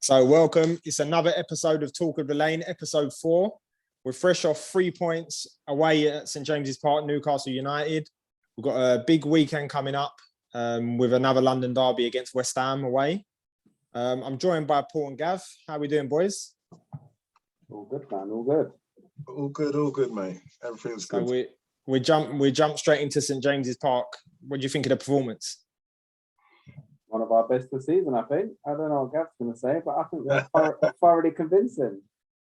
So welcome. It's another episode of Talk of the Lane, episode 4. We're fresh off 3 points away at St James's Park, Newcastle United. We've got a big weekend coming up with another London derby against West Ham away. I'm joined by Paul and Gav. How are we doing, boys? All good, man. All good. All good, mate. Everything's good. So we jump straight into St James's Park. What do you think of the performance? One of our best this season, I think. I don't know what Gav's going to say, but I think they're thoroughly convincing.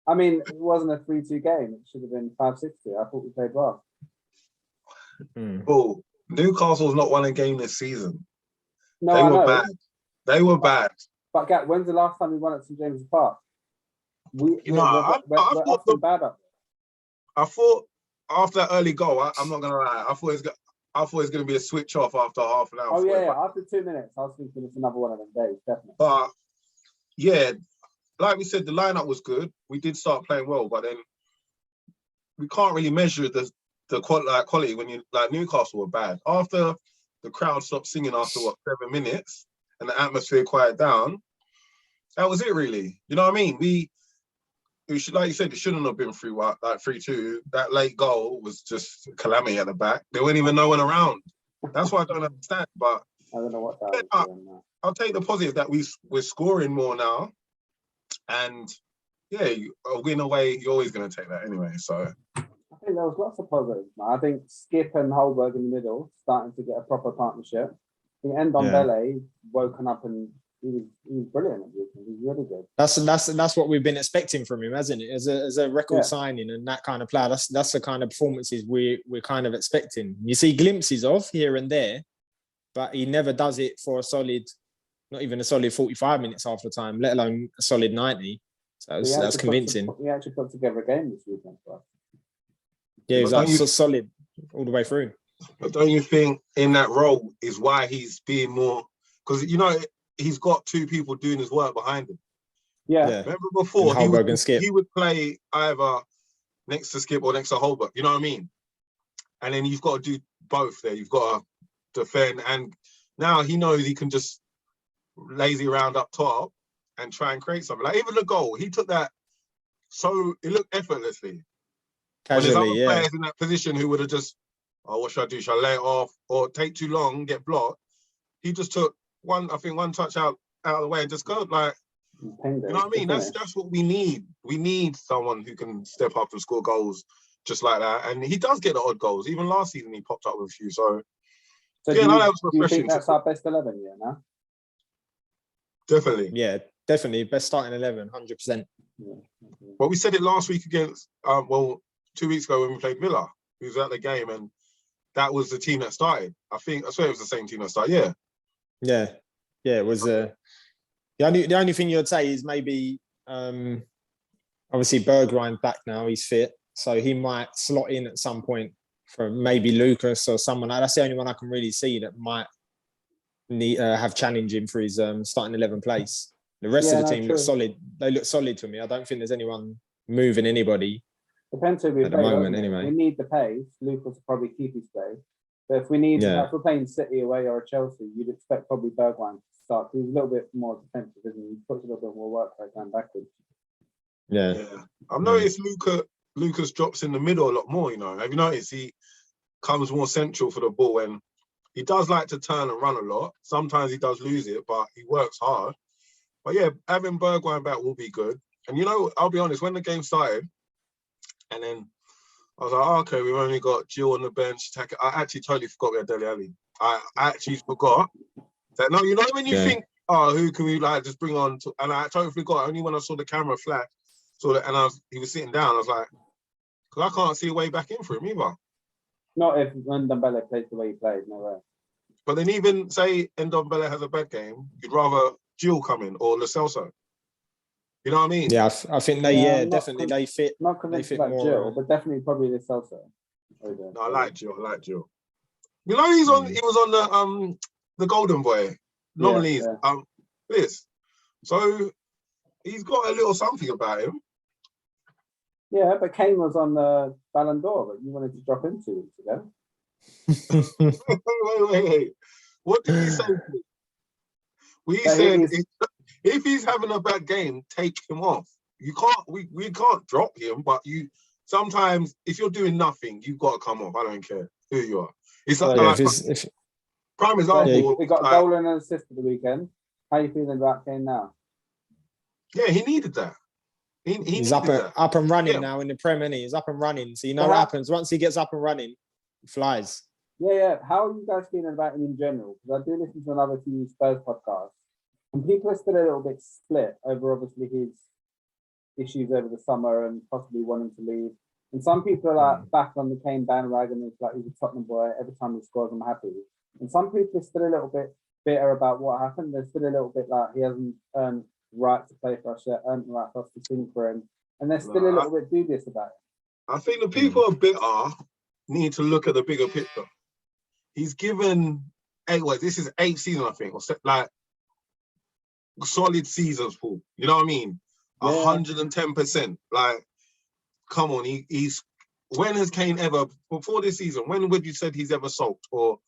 I mean, it wasn't a 3-2 game. It should have been 5-60. I thought we played well. Oh, Newcastle's not won a game this season. No, they were bad. They were bad. But Gav, when's the last time we won at St James's Park? We're often bad up there. I thought after that early goal, I'm not going to lie, I thought it was going to be a switch off after half an hour. Oh, yeah. After 2 minutes, I was thinking it's another one of them days, definitely. But, yeah, like we said, the lineup was good. We did start playing well, but then we can't really measure the quality when you, like, Newcastle were bad. After the crowd stopped singing after, 7 minutes and the atmosphere quieted down, that was it, really. You know what I mean? We should, like you said, it shouldn't have been 3-2. That late goal was just a calamity at the back. There wasn't even no one around. That's why I don't understand. But I don't know what that was doing now. I'll take the positive that we're scoring more now. And yeah, a win away, you're always going to take that anyway. So I think there was lots of positives, man. I think Skip and Holberg in the middle starting to get a proper partnership. I think Dele woken up and he was brilliant at this. He was really good. That's what we've been expecting from him, hasn't it? As a record signing and that kind of player. That's the kind of performances we're kind of expecting. You see glimpses of here and there, but he never does it for a solid, not even a solid 45 minutes after time, let alone a solid 90. So that's convincing. He actually put together a game this weekend for us. Yeah, he was solid all the way through. But don't you think in that role is why he's being more, because he's got two people doing his work behind him. Yeah. Remember before he would play either next to Skip or next to Holberg. You know what I mean? And then you've got to do both there. You've got to defend, and now he knows he can just lazy around up top and try and create something. Like even the goal, he took that so it looked effortlessly. Casually, there's other players in that position who would have just, what should I do? Should I lay it off or take too long, get blocked? He just took one touch out of the way and just go like, you know what I mean? That's what we need. We need someone who can step up and score goals just like that. And he does get the odd goals. Even last season, he popped up with a few. So yeah, that was refreshing. Do you think that's our best 11 yet now? Definitely. Yeah, definitely. Best starting 11, 100%. Yeah. Well, we said it last week against, 2 weeks ago when we played Villa. He was at the game and that was the team that started. I swear it was the same team that started, Yeah, it was. The only thing you'd say is maybe, obviously Bergwijn's back now. He's fit, so he might slot in at some point for maybe Lucas or someone. That's the only one I can really see that might need have challenging for his starting 11 place. The rest of the team looks solid. They look solid to me. I don't think there's anyone moving anybody. Depends who we at play. The moment, anyway. We need the pace. Lucas will probably keep his place. But if we need, if we're playing City away or Chelsea, you'd expect probably Bergwijn to start. He's a little bit more defensive, isn't he? He puts a little bit more work right down backwards. Yeah. I've noticed Lucas drops in the middle a lot more, Have you noticed he comes more central for the ball and he does like to turn and run a lot. Sometimes he does lose it, but he works hard. But yeah, having Bergwijn back will be good. And I'll be honest, when the game started, and then I was like, okay, we've only got Jill on the bench. I actually totally forgot we had Dele Alli. I actually forgot that. No, when you think, who can we just bring on? And I totally forgot. Only when I saw the camera flash, he was sitting down. I was like, because I can't see a way back in for him either. Not if Ndombele plays the way he plays, no way. But then even say Ndombele has a bad game, you'd rather Jill come in or Lo Celso. You know what I mean? Yeah, I think definitely they fit. Not convinced about more, Jill, but definitely probably Lo Celso. No, I like Jill. He was on the Golden Boy. Normally, this. So he's got a little something about him. Yeah, but Kane was on the Ballon d'Or, but you wanted to drop him 2 weeks ago. Wait. What did we say? We said if he's having a bad game, take him off. You can't. We can't drop him, but you sometimes if you're doing nothing, you've got to come off. I don't care who you are. It's like, prime example. We got a goal and an assist for the weekend. How are you feeling about Kane now? Yeah, he needed that. He's up and running now in the Prem, isn't he? He's up and running. So you know what happens once he gets up and running, he flies. Yeah. How are you guys feeling about him in general? Because I do listen to another few Spurs podcasts, and people are still a little bit split over obviously his issues over the summer and possibly wanting to leave. And some people are like back on the Kane bandwagon. It's like he's a Tottenham boy. Every time he scores, I'm happy. And some people are still a little bit bitter about what happened. They're still a little bit like he hasn't earned right to play for us yet, earned the right for us to sing for him. And they're still a little bit dubious about it. I think the people are bitter need to look at the bigger picture. He's given this is 8 seasons, I think, or like solid seasons, Paul. You know what I mean? 110%. Like, come on, he's when has Kane ever before this season? When would you said he's ever sulked or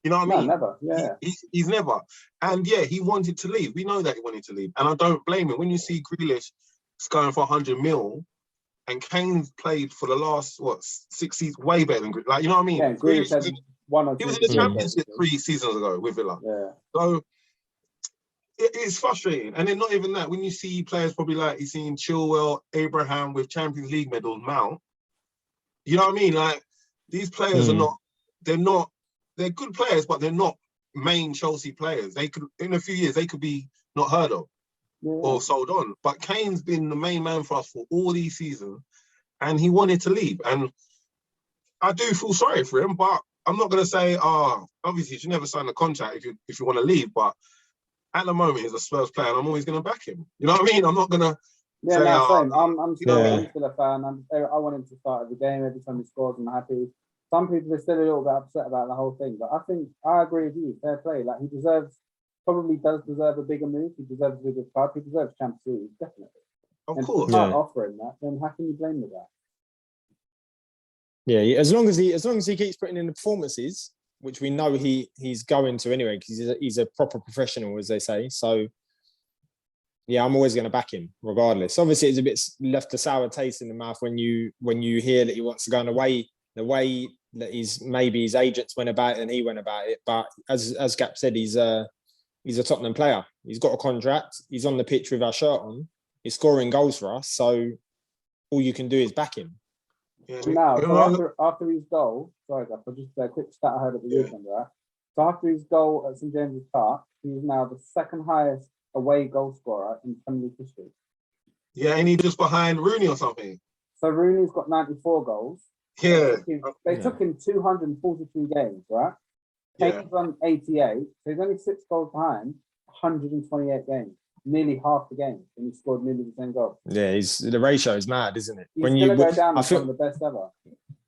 you know what I mean? Never. Yeah. He's never. And yeah, he wanted to leave. We know that he wanted to leave. And I don't blame him. When you see Grealish going for 100 mil and Kane's played for the last 6 seasons way better than Grealish. Like, you know what I mean? Yeah, Grealish had one or two. He was in the Championship 3 seasons ago with Villa. Yeah. So it's frustrating. And then not even that, when you see players probably like you've seen Chilwell, Abraham with Champions League medals, Mount, you know what I mean? Like these players they're good players, but they're not main Chelsea players. They could, in a few years, they could be not heard of or sold on. But Kane's been the main man for us for all these seasons, and he wanted to leave. And I do feel sorry for him, but I'm not going to say, obviously, you should never sign a contract if you want to leave. But at the moment, he's a Spurs player, and I'm always going to back him. You know what I mean? I'm not going to. Yeah, same. I'm still a fan. I want him to start every game. Every time he scores, I'm happy. Some people are still a little bit upset about the whole thing, but I think I agree with you. Fair play. Like he probably does deserve a bigger move. He deserves a bigger club. He deserves Champions League, definitely. Of course. If you can't offer him that, then how can you blame him with that? Yeah, as long as he keeps putting in the performances, which we know he's going to anyway, because he's a proper professional, as they say. So yeah, I'm always going to back him regardless. Obviously, it's a bit left a sour taste in the mouth when you hear that he wants to go the way that his agents went about it and he went about it. But as Gap said, he's a Tottenham player. He's got a contract. He's on the pitch with our shirt on. He's scoring goals for us. So all you can do is back him. Yeah, now, so after his goal, sorry, Gap, I'll just a quick stat I heard at the weekend, right? So after his goal at St James's Park, he's now the second highest away goal scorer in Premier League history. Yeah, and he's just behind Rooney or something. So Rooney's got 94 goals. Yeah. They took him 243 games, right? Kane's on 88, so he's only 6 goals behind 128 games, nearly half the game, and he scored nearly the same goal. Yeah, the ratio is mad, isn't it? He's going to go down as one of the best ever.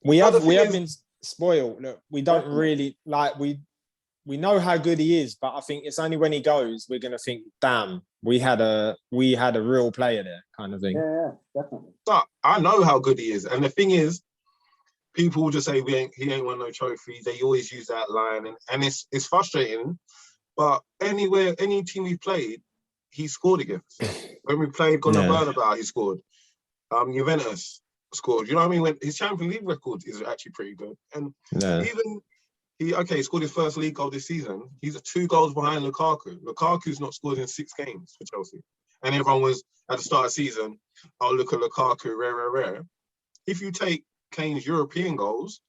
We have been spoiled. Look, we don't really like we know how good he is, but I think it's only when he goes we're gonna think, damn, we had a real player there, kind of thing. Yeah, definitely. But I know how good he is, and the thing is, people will just say he ain't won no trophy. They always use that line, and it's frustrating. But any team we played, he scored against. When we played Bernabeu, he scored. Juventus scored. You know what I mean? When his Champions League record is actually pretty good, and even. He scored his first league goal this season. He's 2 goals behind Lukaku. Lukaku's not scored in 6 games for Chelsea. And everyone was, at the start of the season, look at Lukaku, rare. If you take Kane's European goals,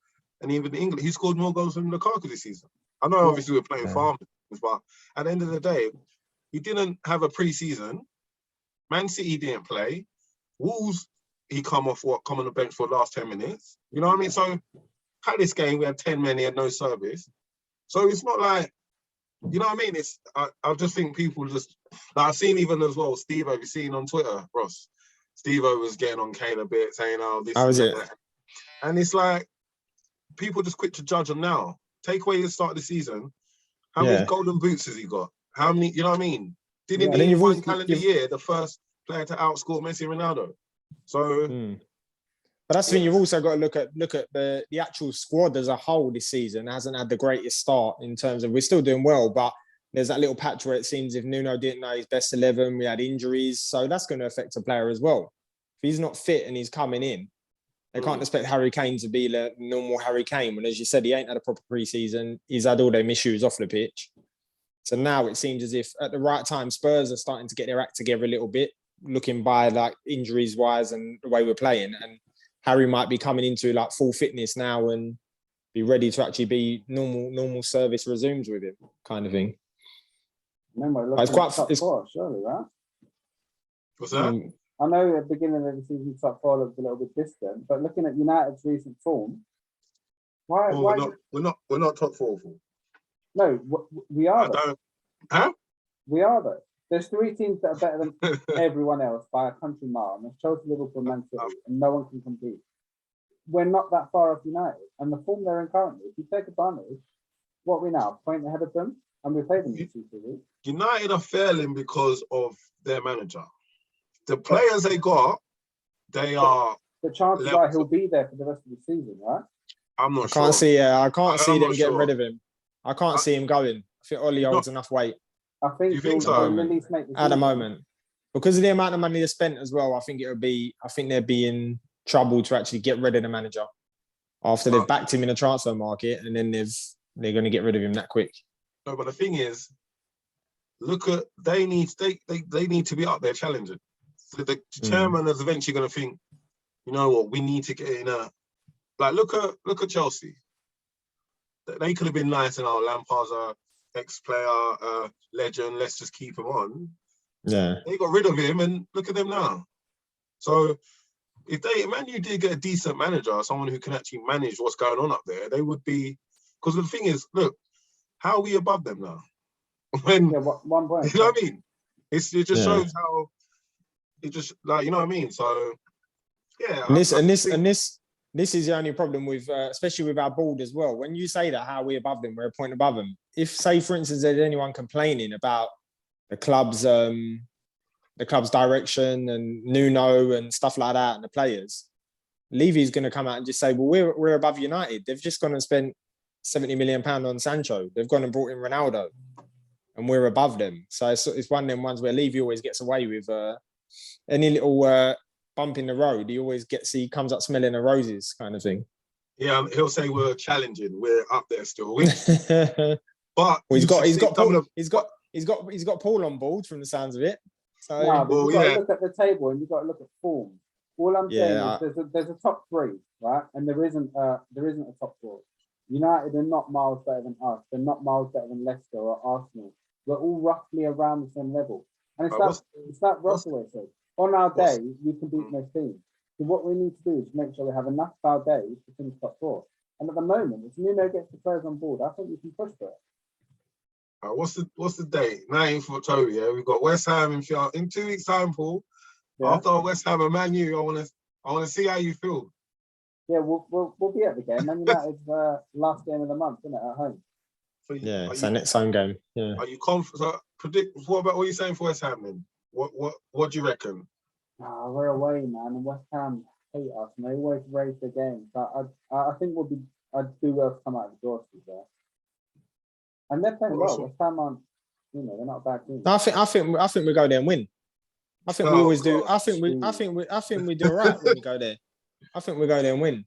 and even England, he scored more goals than Lukaku this season. I know, obviously, we're playing farmers, but at the end of the day, he didn't have a pre-season. Man City didn't play. Wolves, he come on the bench for the last 10 minutes. You know what I mean? So, at this game, we had 10 men, he had no service. So it's not like, you know what I mean? I just think people just, like I've seen even as well, Steve-O, you've seen on Twitter, Ross, Steve-O was getting on Kane a bit, saying, this How is it? That. And it's like, people just quick to judge him now. Take away the start of the season, how many golden boots has he got? How many, you know what I mean? Didn't he in one calendar year, the first player to outscore Messi and Ronaldo? So... But that's the thing, you've also got to look at the actual squad as a whole this season. It hasn't had the greatest start in terms of, we're still doing well, but there's that little patch where it seems if Nuno didn't know his best 11, we had injuries. So that's going to affect a player as well. If he's not fit and he's coming in, they can't expect Harry Kane to be the normal Harry Kane. When, as you said, he ain't had a proper pre-season. He's had all them issues off the pitch. So now it seems as if at the right time, Spurs are starting to get their act together a little bit, looking by like injuries wise and the way we're playing. And Harry might be coming into like full fitness now and be ready to actually be normal service resumes with him, kind of thing. Remember, It's quite. top four, surely, right? What's that? I know at the beginning of the season, top four looks a little bit distant, but looking at United's recent form, why? We're not top four. No, we are. Huh? We are though. There's 3 teams that are better than everyone else by a country mile, and it's Chelsea, Liverpool, Man City, and no one can compete. We're not that far off United, and the form they're in currently, if you take advantage, what are we now, point ahead of them, and we played them in 2 weeks. United are failing because of their manager. The players they got, they are. The chances are he'll be there for the rest of the season, right? I'm not sure. I can't see them getting rid of him. I can't see him going. I think Ollie holds enough weight. I think you think so? At least make at the moment, because of the amount of money they spent as well. I think they'd be in trouble to actually get rid of the manager after they've backed him in a transfer market, and then they're going to get rid of him that quick. No, but the thing is, look at they need to be up there challenging. So the chairman is eventually going to think, you know what, we need to get in a like look at Chelsea. They could have been nice and Lampard's a ex-player, legend. Let's just keep him on. Yeah, they got rid of him, and look at them now. So if Man U did get a decent manager, someone who can actually manage what's going on up there, they would be. Because the thing is, look, how are we above them now? When 1 point, you know what I mean? It just shows how it just like you know what I mean. So yeah, This is the only problem with, especially with our board as well. When you say that, how are we above them? We're a point above them. If, say, for instance, there's anyone complaining about the club's direction and Nuno and stuff like that, and the players, Levy's going to come out and just say, "Well, we're above United. They've just gone and spent £70 million on Sancho. They've gone and brought in Ronaldo, and we're above them." So it's one of them ones where Levy always gets away with any little. Bump in the road, he comes up smelling the roses, kind of thing. Yeah, he'll say we're challenging, we're up there still. But he's got Paul on board from the sounds of it. So you've got to look at the table and you've got to look at form. All I'm saying is there's a top 3, right? And there isn't a top 4. United are not miles better than us. They're not miles better than Leicester or Arsenal. We're all roughly around the same level. And it's like Russell said. On our day, we can beat most teams. So what we need to do is make sure we have enough of our days to finish top 4. And at the moment, if Nuno gets the players on board, I think we can push for it. What's the date? 9th of October. Yeah, we've got West Ham in 2 weeks' time, Paul. Yeah. After West Ham and Man U, I want to see how you feel. Yeah, we'll be at the game. Man United's last game of the month, isn't it, at home? So it's our next home game. Yeah. Are you confident? So what are you saying for West Ham then? What do you reckon? We're away, man, and West Ham hate us, and they always raise the game. So I think I'd do well to come out of the door to there. And they're playing well. West Ham aren't, they're not a bad team. I think we go there and win. I think we always do. I think we do all right when we go there. I think we go there and win.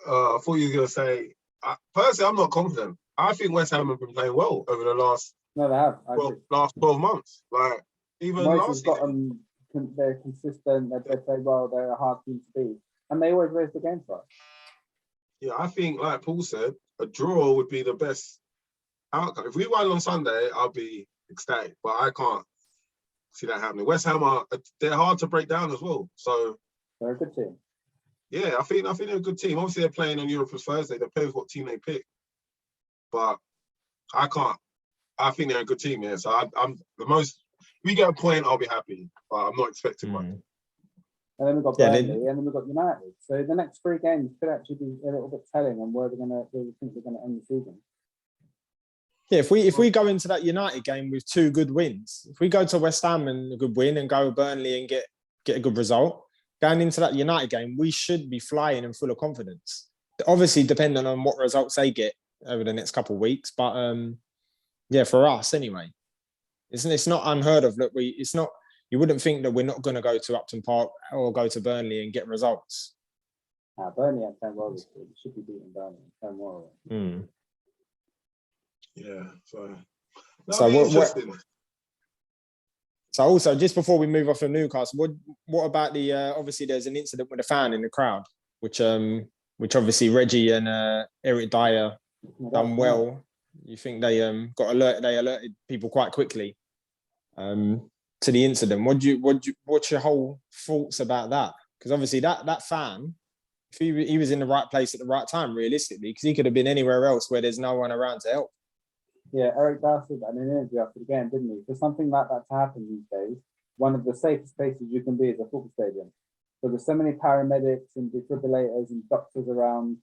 I thought you were gonna say. Personally, I'm not confident. I think West Ham have been playing well over the last. No, they have. Last 12 months. Like even last season. They're consistent. They play well. They're a hard team to beat, and they always raise the game for us. Yeah, I think, like Paul said, a draw would be the best outcome. If we won on Sunday, I'll be ecstatic, but I can't see that happening. West Ham they're hard to break down as well. So they're a good team. Yeah, I think they're a good team. Obviously, they're playing on Europe's Thursday. They're playing what team they pick, but I think they're a good team. Yeah, so I'm the most. If we get a point, I'll be happy, but I'm not expecting much. And then we've got Burnley, and then we've got United. So the next 3 games could actually be a little bit telling on where we think they're going to end the season. Yeah, if we go into that United game with 2 good wins, if we go to West Ham and a good win and go Burnley and get a good result, going into that United game, we should be flying and full of confidence. Obviously, depending on what results they get over the next couple of weeks, but Yeah, for us anyway. It's not unheard of that you wouldn't think that we're not going to go to Upton Park or go to Burnley and get results. Burnley and 10 well this week. Should be beating Burnley 10 well. Yeah. So so also, just before we move off of Newcastle, what about the obviously there's an incident with a fan in the crowd, which obviously Reggie and Eric Dyer done well. You think they alerted people quite quickly to the incident. What's your whole thoughts about that? Because obviously that fan, if he was in the right place at the right time, realistically, because he could have been anywhere else where there's no one around to help. Yeah, Eric Dyer said that in an interview after the game, didn't he? For something like that to happen these days, one of the safest places you can be is a football stadium. So there's so many paramedics and defibrillators and doctors around.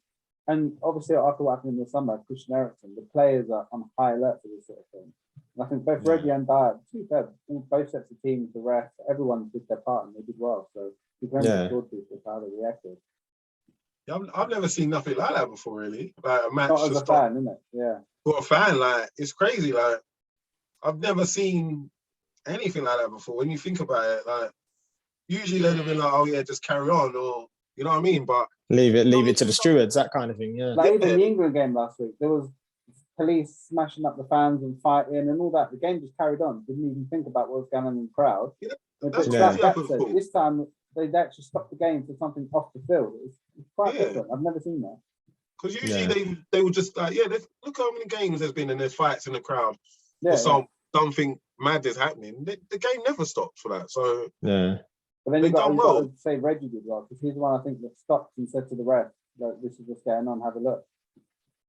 And obviously, after what happened in the summer, Christian Eriksen, the players are on high alert for this sort of thing. And I think both Reggie and Dyer, to be fair, both sets of teams, the ref, everyone did their part and they did well. So you can only applaud people for how they reacted. Yeah, I've never seen nothing like that before, really. Like a match. Not as a fan, isn't it? Yeah. For a fan, like, it's crazy. Like, I've never seen anything like that before. When you think about it, like, usually they'd have been like, oh yeah, just carry on, or you know what I mean? But leave it to the stewards, that kind of thing. Yeah. Like even the England game last week, there was police smashing up the fans and fighting and all that. The game just carried on. Didn't even think about what was going on in the crowd. Yeah, this time they actually stopped the game for something off the field. It's quite different. I've never seen that. Because usually they would just like, look how many games there's been and there's fights in the crowd. Yeah, or something mad is happening. The game never stopped for that. So yeah. But then you've got to say Reggie did well, because he's the one I think that stopped and said to the ref, like, this is what's going on, have a look.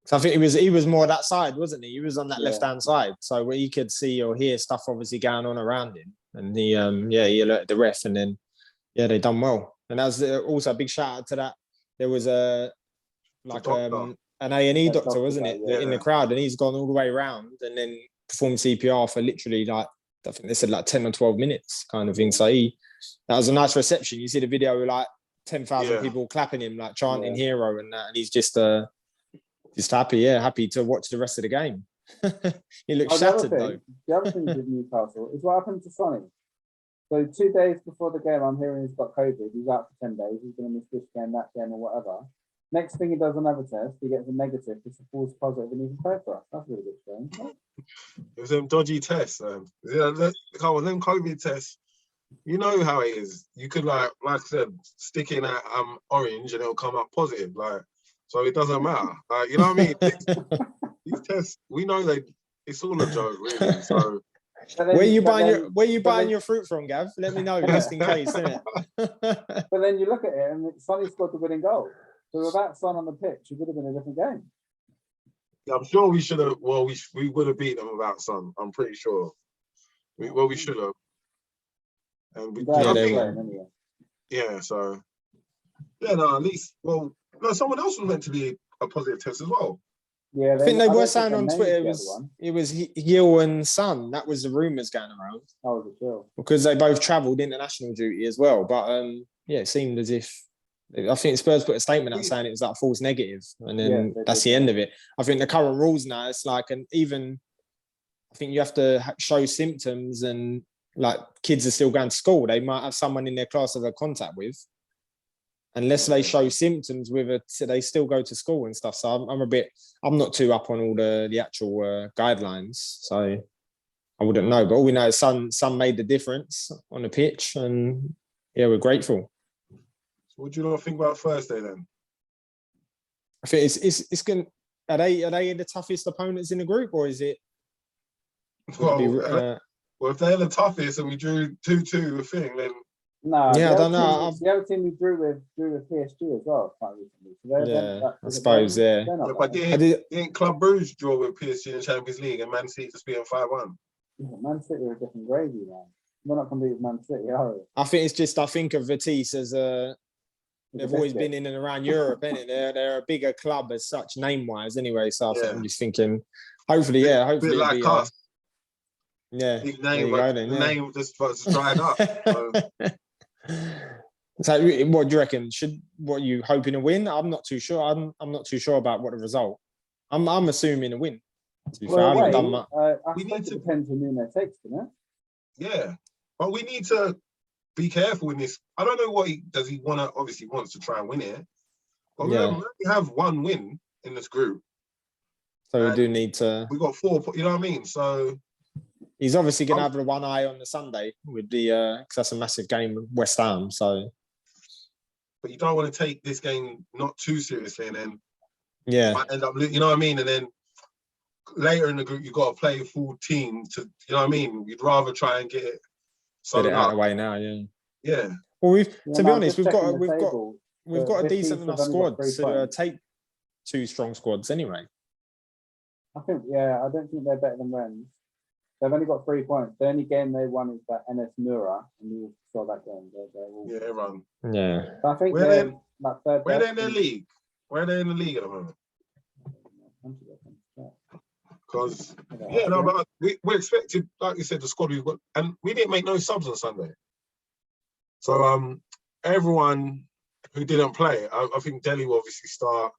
So I think he was more that side, wasn't he? He was on that left-hand side. So where he could see or hear stuff obviously going on around him. And he alerted the ref, and then they done well. And that was also a big shout out to that. There was an A&E doctor, wasn't it, in the crowd, and he's gone all the way around and then performed CPR for literally like, I think they said like 10 or 12 minutes kind of thing. So that was a nice reception. You see the video with like 10,000 people clapping him, like chanting hero and that, and he's just happy to watch the rest of the game. He looks shattered though. The other thing with Newcastle is what happened to Sonny. So 2 days before the game, I'm hearing he's got COVID. He's out for 10 days. He's going to miss this game, that game, or whatever. Next thing he does another test, he gets a negative. It's a false positive, and he can play for us. That's really good strange. It was them dodgy tests, man. Yeah, them COVID tests. You know how it is. You could like I said, stick in at orange and it'll come up positive. Like, so it doesn't matter. Like, you know what I mean? These tests, we know it's all a joke, really. So where you buying your fruit from, Gav? Let me know just in case, innit? But then you look at it and Sonny scored the winning goal. So without Son on the pitch, it would have been a different game. Yeah, I'm sure we should have. Well, we would have beat them without Son. I'm pretty sure. We should have. And we anyway. Yeah. So at least. Well, no, someone else was meant to be a positive test as well. Yeah, I think they were saying on Twitter it was Gil and Son. That was the rumours going around. Oh, was it Gil? Because they both travelled international duty as well. But it seemed as if I think Spurs put a statement out saying it was like false negative, and then that's the end of it. I think the current rules now, it's like, and even I think you have to show symptoms, and like kids are still going to school. They might have someone in their class that they're contact with. Unless they show symptoms they still go to school and stuff. So I'm not too up on all the actual guidelines. So I wouldn't know. But all we know is Son made the difference on the pitch, and we're grateful. So what do you not think about Thursday then? I think it's going. Are they the toughest opponents in the group, or is it? Well, if they're the toughest and we drew 2-2 a thing, then. No, I don't know. The other team we drew with PSG as well quite recently. So I suppose, But didn't Club Brugge draw with PSG in the Champions League and Man City just being 5-1? Yeah, Man City are a different gravy, man. We're not competing with Man City, are we? I think of Vitesse as they've always been in and around Europe, innit? They're a bigger club as such, name-wise, anyway. So I'm just thinking, hopefully it'll be us. Big name, the name just dried up. So what do you reckon? What are you hoping to win? I'm not too sure. I'm not too sure about what the result. I'm assuming a win. To be fair, I haven't done much. I suppose it depends on who Nuno takes, doesn't it? Yeah, but we need to be careful in this. I don't know what he want to. Obviously, wants to try and win it. But we only have one win in this group. So we do need to. We got 4. You know what I mean? So he's obviously going to have the one eye on the Sunday with the because that's a massive game with West Ham. So, but you don't want to take this game not too seriously, and then might end up. You know what I mean? And then later in the group, you got to play a full team to. You know what I mean? You'd rather try and get it out of the way now. Yeah. Well, to be honest, we've got a decent enough squad to take 2 strong squads anyway. I don't think they're better than Rennes. They've only got 3 points. The only game they won is that NS Nura, and you saw that game. They're run. Yeah. So I think they're like third. Where are they in the league? Where are they in the league at the moment? Because but we're expected, like you said, the squad we've got, and we didn't make no subs on Sunday. So everyone who didn't play, I think Dele will obviously start.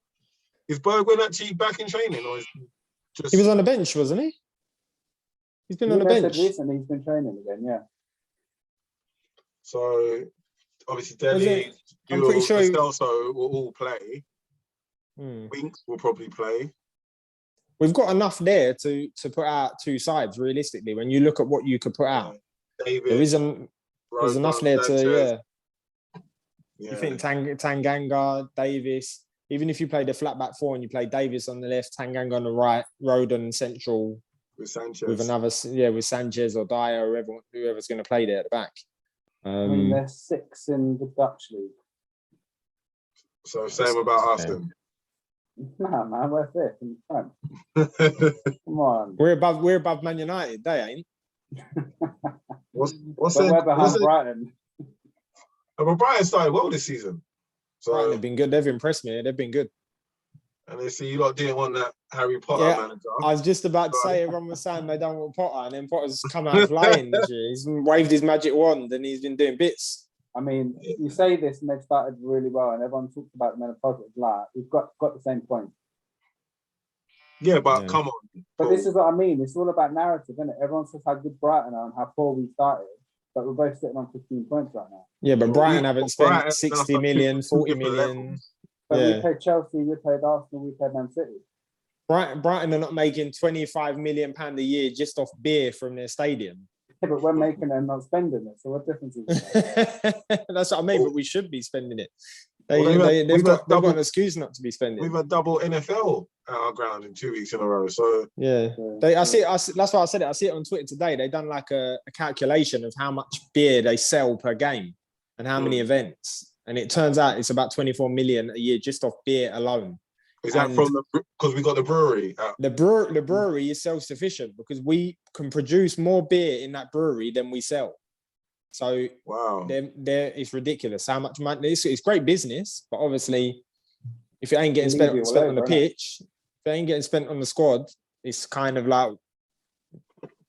Is Bergwijn actually back in training, or is he just? He was on the bench, wasn't he? He's been on the bench recently. He's been training again, yeah. So obviously Dele, I'm pretty sure Celso will all play. Winks will probably play. We've got enough there to put out 2 sides realistically. When you look at what you could put out, David, there's enough there to You think Tanganga, Davis, even if you play the flat back 4 and you play Davis on the left, Tanganga on the right, Rodon central with Sanchez, with another with Sanchez or Dyer or whoever's going to play there at the back. I mean, they're 6th in the Dutch league. So same about us then. Nah, man, we're 5th in front. Come on, we're above Man United. They ain't. What's we're behind Brighton. But Brighton started well this season. So Brighton have been good. They've impressed me. They've been good. And they see you lot didn't want that Harry Potter manager. I was just about to say everyone was saying they don't want Potter, and then Potter's come out flying this year. He's waved his magic wand and he's been doing bits. I mean, you say this and they've started really well, and everyone talks about them in a positive light. We've got the same point. Yeah, but come on. But this is what I mean. It's all about narrative, isn't it? Everyone says how good Brighton are and how poor we started, but we're both sitting on 15 points right now. Yeah, but Brighton haven't spent 60 million, 40 million. But we played Chelsea, we played Arsenal, we played Man City. Brighton are not making £25 million a year just off beer from their stadium. Yeah, but we're making it and not spending it. So what difference is it? That's what I mean, but we should be spending it. They've got an excuse not to be spending. We've had double NFL at our ground in 2 weeks in a row. So I see. That's why I said it. I see it on Twitter today. They've done like a calculation of how much beer they sell per game and how many events, and it turns out it's about 24 million a year just off beer alone. Is that because we got the brewery? The brewery is self-sufficient because we can produce more beer in that brewery than we sell. So it's ridiculous how much money. It's great business, but obviously, if it ain't getting spent on the pitch, if it ain't getting spent on the squad, it's kind of like,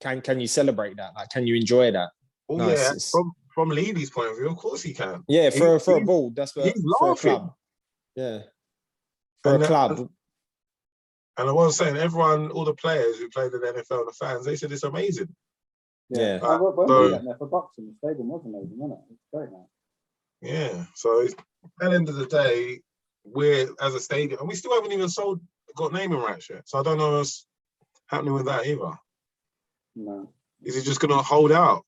can you celebrate that? Like, can you enjoy that? Oh from Levy's point of view, of course he can. Yeah, for a ball, that's for a club. Yeah. For a club. And I was saying, all the players who played in the NFL and the fans, they said it's amazing. Yeah. When we went there for boxing, the stadium was amazing, wasn't it? It's great now. Yeah. So at the end of the day, we're as a stadium, and we still haven't even got naming rights yet. So I don't know what's happening with that either. No. Is he just going to hold out?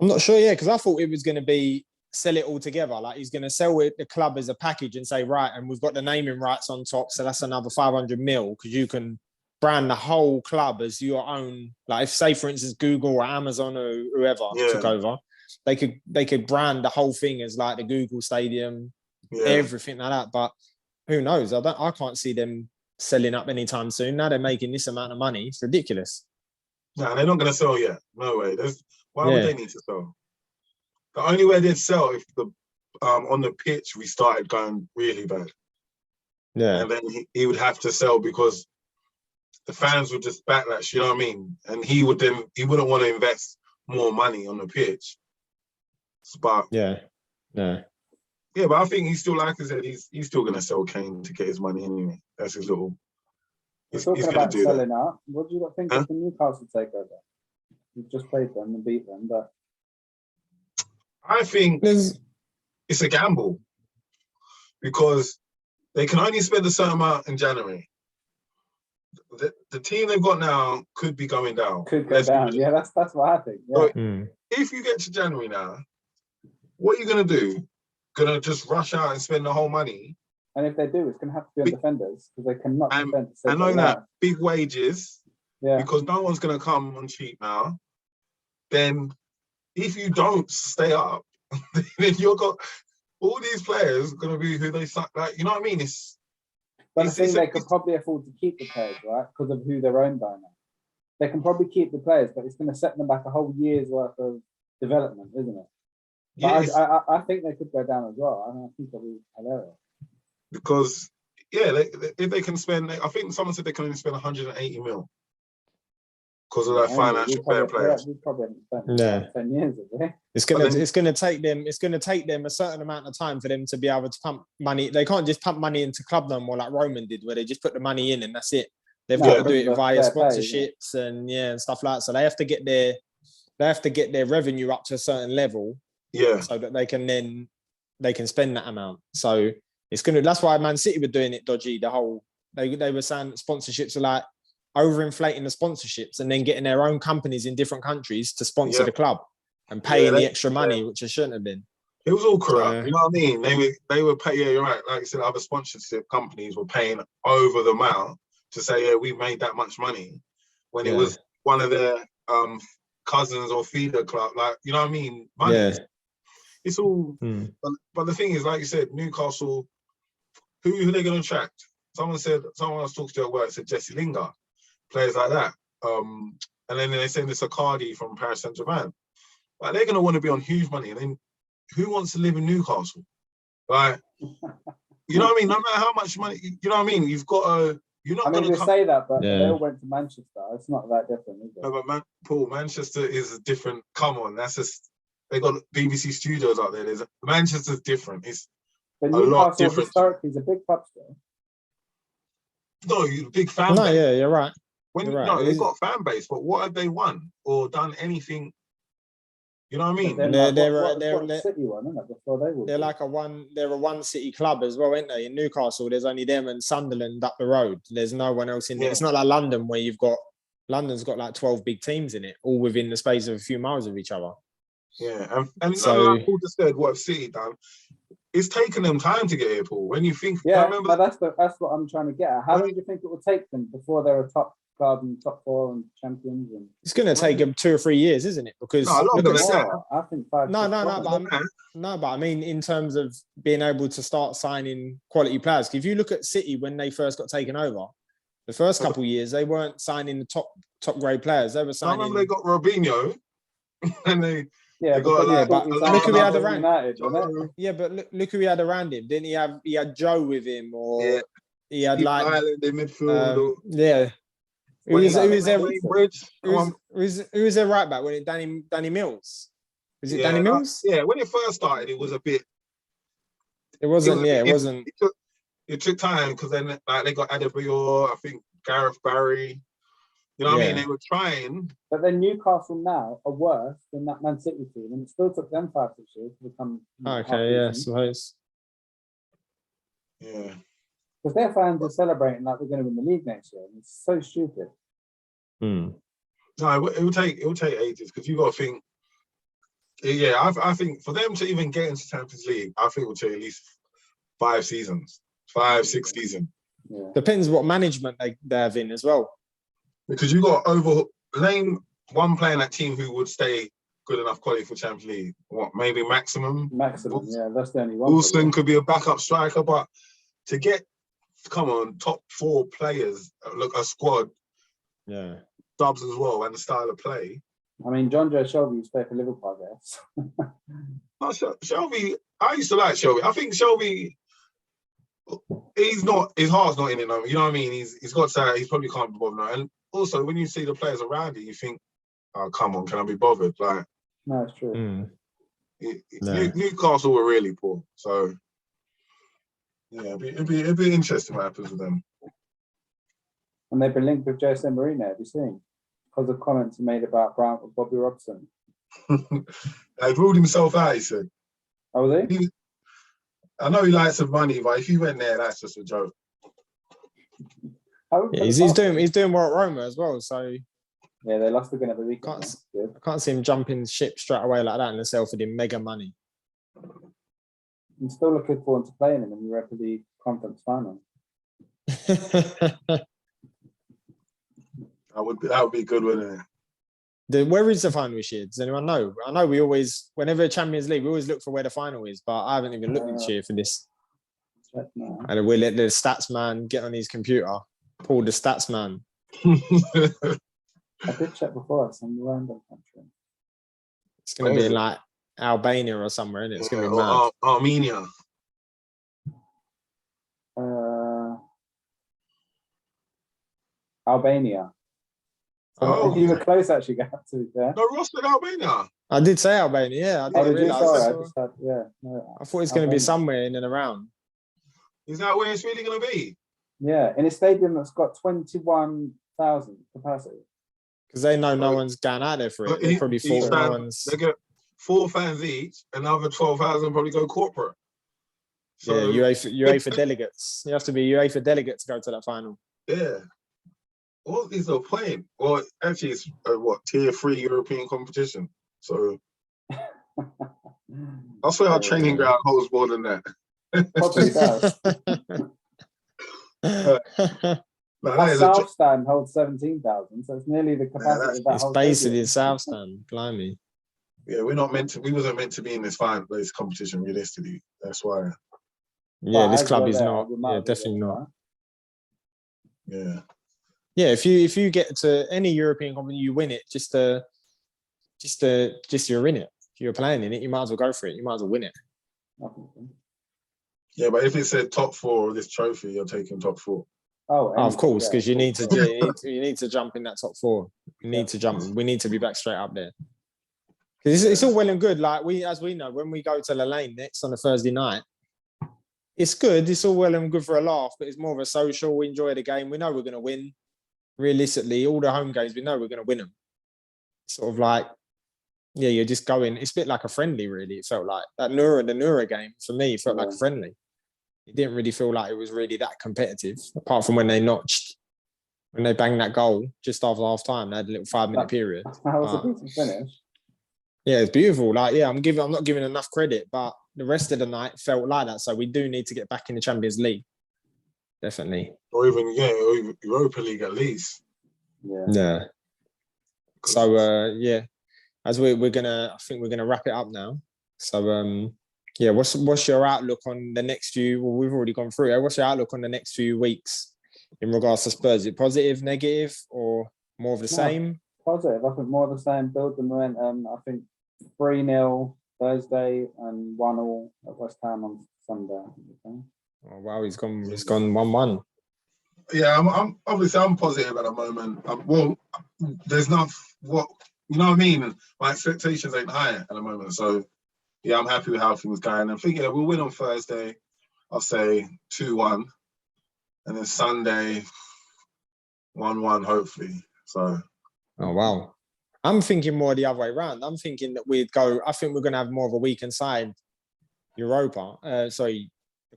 I'm not sure, because I thought it was going to be sell it all together. Like he's going to sell it the club as a package and say, right, and we've got the naming rights on top, so that's another 500 mil because you can brand the whole club as your own. Like if, say, for instance, Google or Amazon or whoever took over, they could brand the whole thing as like the Google Stadium, everything like that. But who knows? I can't see them selling up anytime soon. Now they're making this amount of money. It's ridiculous. No, they're not going to sell yet. No way. Why would they need to sell? The only way they'd sell if the on the pitch we started going really bad. Yeah. And then he would have to sell because the fans would just backlash, you know what I mean? And he wouldn't want to invest more money on the pitch. But but I think he's still, like I said, he's still gonna sell Kane to get his money anyway. That's his little We're He's talking going to about do that. selling out. What do you think Huh? of the Newcastle takeover? We've just played them and beat them, but I think There's, it's a gamble because they can only spend a certain amount in January. The team they've got now could be going down. could go down. Yeah, that's what I think. Yeah. So mm, if you get to January now, what are you going to do? Going to just rush out and spend the whole money? And if they do, it's going to have to be on defenders because they cannot defend. I know that big wages, Yeah. because no one's going to come on cheap now. Then if you don't stay up, then you've got all these players going to be who they suck. Like, you know what I mean? But I think they could probably afford to keep the players, right? Because of who they're owned by now. They can probably keep the players, but it's going to set them back a whole year's worth of development, isn't it? But yeah, I think they could go down as well. I think it'll be hilarious. because if they can spend, I think someone said they can only spend 180 mil because of their financial fair play. We probably haven't spent 10 years, have we? it's gonna take them a certain amount of time for them to be able to pump money. They can't just pump money into club no more like Roman did, where they just put the money in and that's it. They've got to do it via sponsorships and stuff like that. So they have to get their revenue up to a certain level, so that they can spend that amount. So that's why Man City were doing it dodgy. They were saying that sponsorships are like overinflating the sponsorships and then getting their own companies in different countries to sponsor the club and paying the extra money, which it shouldn't have been. It was all corrupt, you know what I mean? They were paying. Yeah, you're right. Like you said, other sponsorship companies were paying over the amount to say, yeah, we've made that much money, when it was one of their cousins or feeder club. Like, you know what I mean? Money. Yeah. It's all. But the thing is, like you said, Newcastle. Who are they going to attract? Someone else talked to at work said Jesse Lingard, players like that. And then they send this Icardi from Paris Saint-Germain. Like, they're going to want to be on huge money. And then who wants to live in Newcastle? Like, you know what I mean? No matter how much money, you know what I mean? You've got to. You're not going to say that, but they all went to Manchester. It's not that different, is it? No, but Paul, Manchester is a different. Come on, that's just. They got BBC studios out there. Manchester's different. It's but Newcastle historically is a big club still. No, you're a big fan. No, yeah, you're right. They've got a fan base, but what have they won or done anything? You know what I mean? They're City one, isn't it? Before they were. They're a one city club as well, aren't they? In Newcastle, there's only them and Sunderland up the road. There's no one else in there. It's not like London where London's got like 12 big teams in it, all within the space of a few miles of each other. Yeah, and so like Paul just said, what have City done? It's taken them time to get here, Paul. When you think, but that's what I'm trying to get at. How long do you think it will take them before they're a top club and top four and champions? And it's going to take them 2 or 3 years, isn't it? Because I think 5. But I mean, in terms of being able to start signing quality players, if you look at City when they first got taken over, the first couple of years they weren't signing the top grade players. They were signing. I remember they got Robinho, and they. But look who he had around. Look who he had around him. Didn't he have? He had Joe with him, or he had like Ireland in midfield. Who was their right back? When it Danny Mills? Was it Danny Mills? When it first started, it was a bit. It wasn't. It wasn't. It took time because then they got Adebayor, I think Gareth Barry. You know what I mean? They were trying. But then Newcastle now are worse than that Man City team, and it still took them 5-6 years to become. Suppose. Yeah. Because their fans are celebrating like they're going to win the league next year. And it's so stupid. No, it will take ages because you got to think. Yeah, I think for them to even get into Champions League, I think it will take at least 5 seasons, 5-6 seasons. Yeah. Depends what management they have in as well. Because you got name one player in that team who would stay good enough quality for Champions League. What, maybe Maximum? Maximum, that's the only one. Wilson could be a backup striker, but to get, top 4 players, look, a squad, Dubs as well, and the style of play. I mean, John Joe Shelby used to play for Liverpool, I guess. Shelby, I used to like Shelby. I think Shelby, his heart's not in it now. You know what I mean? He's got to, he's probably can't be bothered now. And also, when you see the players around you, you think, oh, come on, can I be bothered? Like, no, it's true. Newcastle were really poor. So, yeah, it'd be interesting what happens with them. And they've been linked with Jose Mourinho, have you seen? Because of comments he made about Bobby Robson. He ruled himself out, he said. Oh, was he? I know he likes some money, but if he went there, that's just a joke. Yeah, he's doing well at Roma as well. So yeah, they lost again at the weekend. I can't see him jumping ship straight away like that unless they offered him mega money. I'm still looking forward to playing him in the Europa League Conference final. That would be good, wouldn't it? Where is the final this year? Does anyone know? I know we always, whenever Champions League, we always look for where the final is, but I haven't even looked this year for this. And we'll let the stats man get on his computer. Paul, the stats man. I did check before. It's some random country. It's going to be like Albania or somewhere, isn't it? It's going to be mad. Armenia. Albania. So you were close, actually, to be fair. No, Ross said Albania. I did say Albania, yeah. I didn't realise. I thought it's going to be somewhere in and around. Is that where it's really going to be? Yeah, in a stadium that's got 21,000 capacity. Because they know no one's going out there for it. They probably thought no one's... They get 4 fans each, another 12,000 probably go corporate. So, yeah, UEFA delegates. You have to be UEFA delegate to go to that final. Yeah. All these are playing. Well, actually, it's tier 3 European competition. So I swear our training ground holds more than that. Probably does. Our South stand holds 17,000, so it's nearly the capacity of that. It's basically the South stand, blimey. Yeah, we wasn't meant to be in this competition realistically. That's why. Yeah, this club is not. Yeah, definitely not. Yeah. Yeah, if you get to any European competition, you win it. Just you're in it. If you're playing in it, you might as well go for it. You might as well win it. Yeah, but if it said top 4 of this trophy, you're taking top 4. Oh, of course, because you need to jump in that top 4. You need to jump. We need to be back straight up there. Because it's all well and good. Like as we know, when we go to La Lane next on a Thursday night, it's good. It's all well and good for a laugh, but it's more of a social. We enjoy the game. We know we're going to win. Realistically, all the home games, we know we're going to win them. Sort of like, yeah, you're just going. It's a bit like a friendly, really. It felt like the Nura game for me felt like a friendly. It didn't really feel like it was really that competitive, apart from when they banged that goal just after half time. They had a little 5-minute period. That was a decent finish. Yeah, it's beautiful. Like, yeah, I'm not giving enough credit, but the rest of the night felt like that. So we do need to get back in the Champions League. Definitely. Or even Europa League at least. Yeah. So yeah, as I think we're gonna wrap it up now. So yeah, what's your outlook on the next few? Well, we've already gone through it. What's your outlook on the next few weeks in regards to Spurs? Is it positive, negative, or more of the same? Positive. I think more of the same. Build the momentum. I think 3-0 Thursday and 1-1 at West Ham on Sunday. Oh wow, he's gone 1-1. Yeah, I'm obviously positive at the moment. Well, there's not you know what I mean. My expectations ain't high at the moment, so yeah, I'm happy with how things going. I'm thinking we'll win on Thursday. I'll say 2-1, and then Sunday 1-1 hopefully. So. Oh wow, I'm thinking more the other way around. I'm thinking that I think we're going to have more of a weakened side, the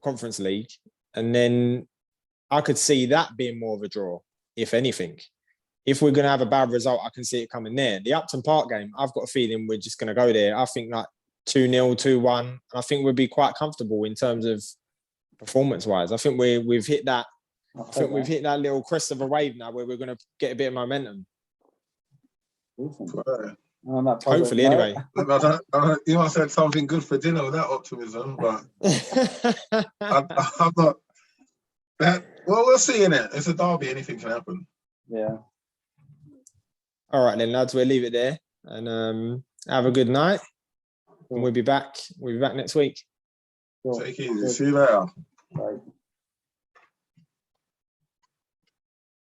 Conference League, and then I could see that being more of a draw, if anything. If we're going to have a bad result, I can see it coming there. The Upton Park game, I've got a feeling we're just going to go there. I think like 2-0, 2-1. I think we'll be quite comfortable in terms of performance-wise. I think we've hit that. I think we've hit that little crest of a wave now where we're going to get a bit of momentum. Hopefully, anyway. You must have said something good for dinner with that optimism, but I'm not. Well, we'll see, innit? It's a derby. Anything can happen. Yeah. All right, then, lads. We'll leave it there and have a good night. And we'll be back. We'll be back next week. Take it easy. See you later. Bye.